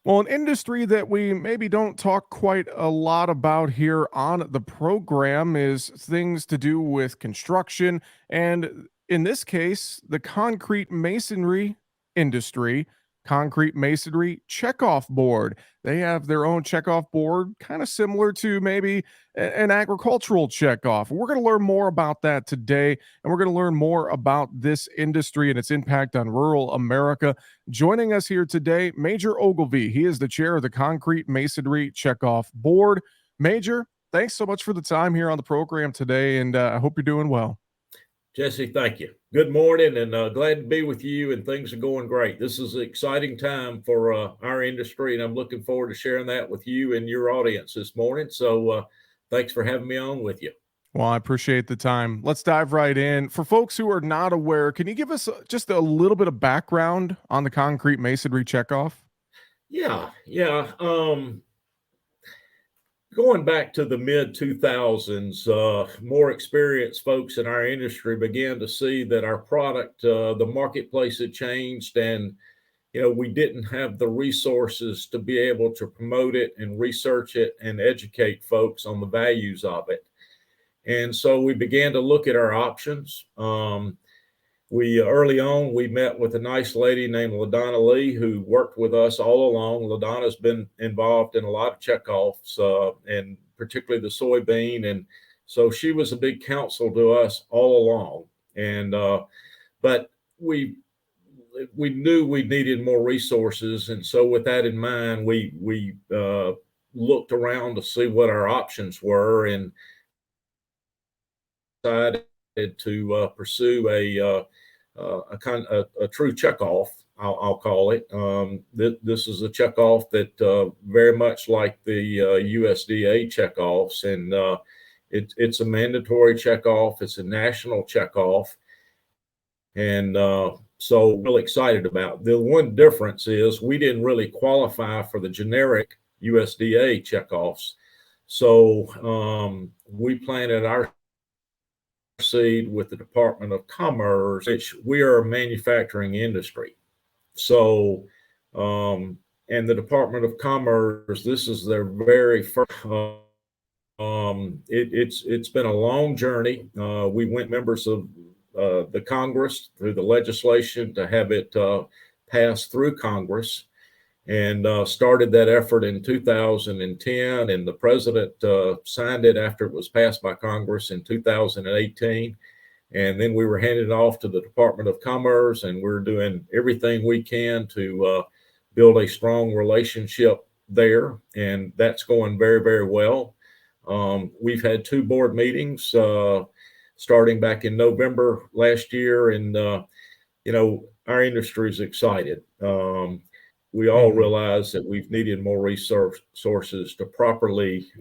Well, an industry that we maybe don't talk quite a lot about here on the program is things to do with construction. And in this case, the concrete masonry industry, concrete masonry checkoff board. They have their own checkoff board, kind of similar to maybe an agricultural checkoff. We're going to learn more about that today. And we're going to learn more about this industry and its impact on rural America. Joining us here today, Major Ogilvy. He is the chair of the Concrete Masonry Checkoff Board. Major, thanks so much for the time here on the program today, and I hope you're doing well. Jesse, thank you. Good morning, and glad to be with you. And things are going great. This is an exciting time for our industry, and I'm looking forward to sharing that with you and your audience this morning. So, thanks for having me on with you. Well, I appreciate the time. Let's dive right in. For folks who are not aware, can you give us just a little bit of background on the Concrete Masonry Checkoff? Yeah. Going back to the mid 2000s, more experienced folks in our industry began to see that our product, the marketplace had changed, and we didn't have the resources to be able to promote it and research it and educate folks on the values of it. And so we began to look at our options. We early on we met with a nice lady named LaDonna Lee who worked with us all along. LaDonna's been involved in a lot of checkoffs, and particularly the soybean, and so she was a big counsel to us all along. And but we knew we needed more resources, and so with that in mind, we looked around to see what our options were, and decided to pursue a true checkoff. I'll call it. This is a checkoff that very much like the USDA checkoffs, and it's a mandatory checkoff. It's a national checkoff, and so really excited about. The one difference is we didn't really qualify for the generic USDA checkoffs, so we planted our seed with the Department of Commerce, which we are a manufacturing industry. So, and the Department of Commerce, this is their very first. It's been a long journey. We went members of the Congress through the legislation to have it pass through Congress, and started that effort in 2010. And the president signed it after it was passed by Congress in 2018. And then we were handed off to the Department of Commerce, and we're doing everything we can to build a strong relationship there. And that's going very, very well. We've had 2 board meetings starting back in November last year. And, our industry is excited. We all realize that we've needed more resources to properly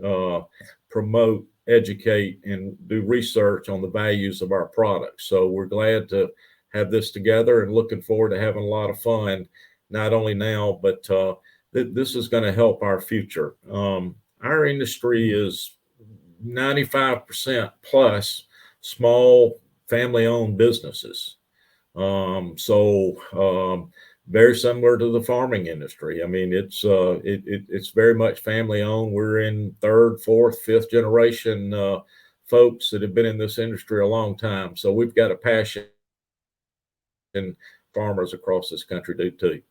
promote, educate, and do research on the values of our products. So we're glad to have this together and looking forward to having a lot of fun, not only now, but this is going to help our future. Our industry is 95% plus small family-owned businesses. Very similar to the farming industry. I mean, it's very much family owned. We're in 3rd, 4th, 5th generation folks that have been in this industry a long time. So we've got a passion, and farmers across this country do too.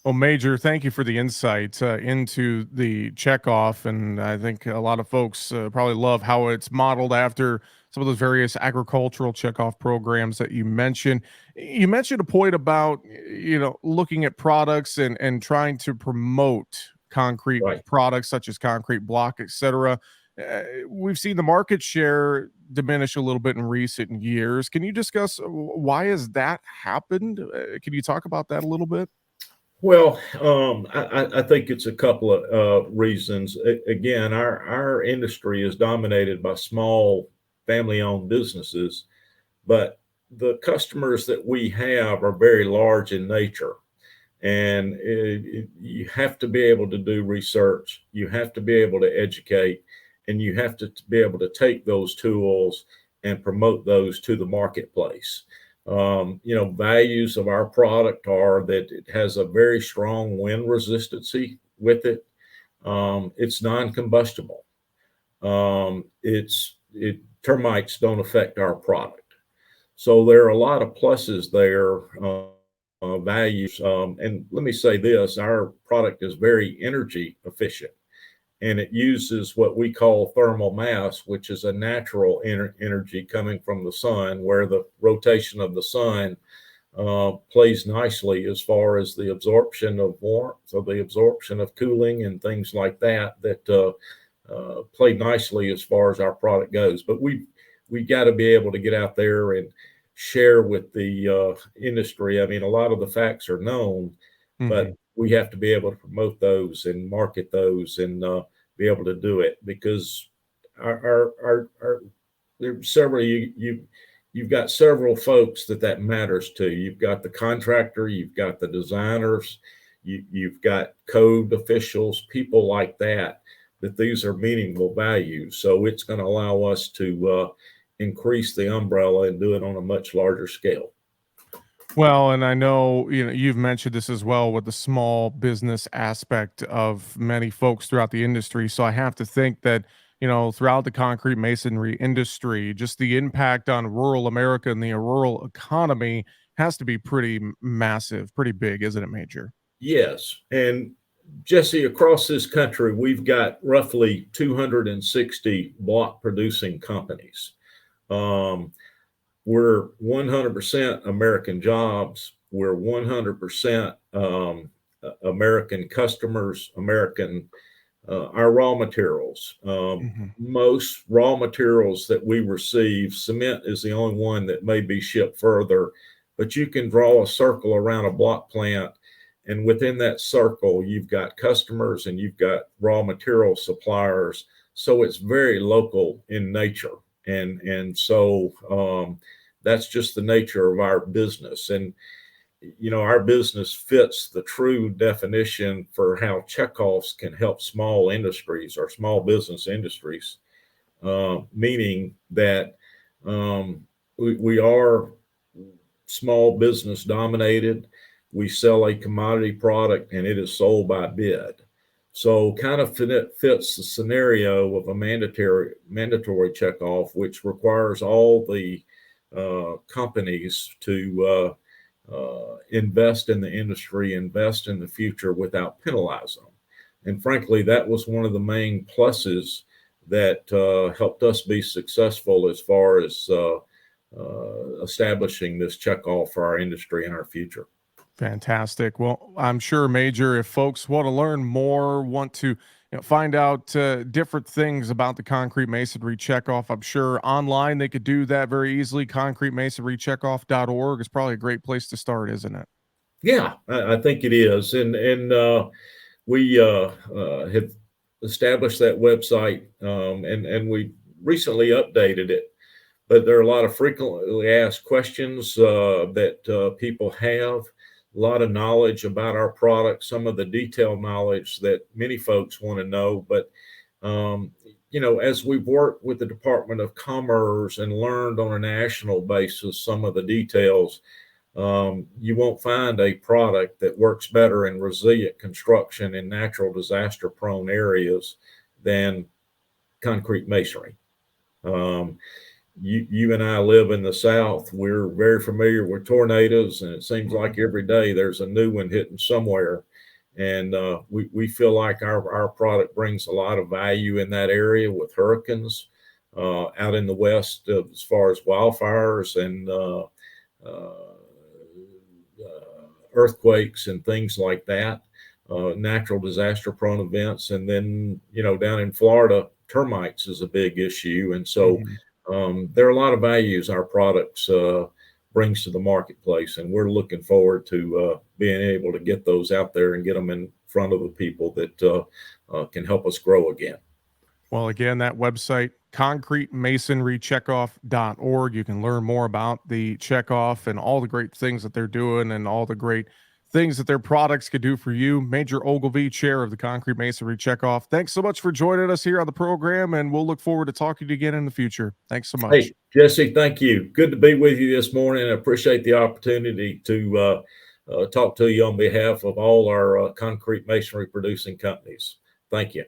Well, Major, thank you for the insight into the checkoff. And I think a lot of folks probably love how it's modeled after some of those various agricultural checkoff programs that you mentioned. You mentioned a point about, looking at products and trying to promote concrete Right. products such as concrete block, et cetera. We've seen the market share diminish a little bit in recent years. Can you discuss why has that happened? Can you talk about that a little bit? Well, I think it's a couple of reasons. Again, our industry is dominated by small family-owned businesses, but the customers that we have are very large in nature. And you have to be able to do research, you have to be able to educate, and you have to be able to take those tools and promote those to the marketplace. Values of our product are that it has a very strong wind resistancy with it. It's non-combustible. Termites don't affect our product. So there are a lot of pluses there, values. And let me say this, our product is very energy efficient, and it uses what we call thermal mass, which is a natural energy coming from the sun, where the rotation of the sun plays nicely as far as the absorption of warmth, so the absorption of cooling and things like that play nicely as far as our product goes. But we got to be able to get out there and share with the industry. I mean, a lot of the facts are known, Hmm. but we have to be able to promote those and market those and be able to do it, because our there's several you've got several folks that matters to. You've got the contractor, you've got the designers, you've got code officials, people like that. That these are meaningful values, so it's going to allow us to increase the umbrella and do it on a much larger scale. Well, and I know, you've mentioned this as well with the small business aspect of many folks throughout the industry. So I have to think that, throughout the concrete masonry industry, just the impact on rural America and the rural economy has to be pretty massive, pretty big, isn't it, Major? Yes, and Jesse, across this country, we've got roughly 260 block producing companies. Um, we're 100% American jobs. We're 100% American customers, American, our raw materials. Hmm. Most raw materials that we receive, cement is the only one that may be shipped further, but you can draw a circle around a block plant. And within that circle, you've got customers and you've got raw material suppliers. So it's very local in nature. And so that's just the nature of our business. And our business fits the true definition for how checkoffs can help small industries or small business industries, meaning that we are small business dominated. We sell a commodity product and it is sold by bid. So kind of fits the scenario of a mandatory checkoff, which requires all the companies to invest in the industry, invest in the future without penalizing them. And frankly, that was one of the main pluses that helped us be successful as far as establishing this checkoff for our industry and our future. Fantastic. Well, I'm sure, Major, if folks want to learn more, want to find out different things about the concrete masonry checkoff, I'm sure online they could do that very easily. Concretemasonrycheckoff.org is probably a great place to start, isn't it? Yeah, I think it is, and we have established that website, and we recently updated it. But there are a lot of frequently asked questions that people have, a lot of knowledge about our product, some of the detailed knowledge that many folks want to know. But as we've worked with the Department of Commerce and learned on a national basis some of the details, you won't find a product that works better in resilient construction in natural disaster prone areas than concrete masonry. Um, you and I live in the South. We're very familiar with tornadoes, and it seems like Mhm. every day there's a new one hitting somewhere. And we feel like our product brings a lot of value in that area with hurricanes out in the West as far as wildfires and earthquakes and things like that, natural disaster prone events. And then, down in Florida, termites is a big issue. And so Mhm. there are a lot of values our products brings to the marketplace. And we're looking forward to being able to get those out there and get them in front of the people that can help us grow again. Well, again, that website, concretemasonrycheckoff.org. You can learn more about the checkoff and all the great things that they're doing and all the great things that their products could do for you. Major Ogilvy, chair of the Concrete Masonry Checkoff. Thanks so much for joining us here on the program, and we'll look forward to talking to you again in the future. Thanks so much. Hey, Jesse, thank you. Good to be with you this morning. I appreciate the opportunity to talk to you on behalf of all our concrete masonry producing companies. Thank you.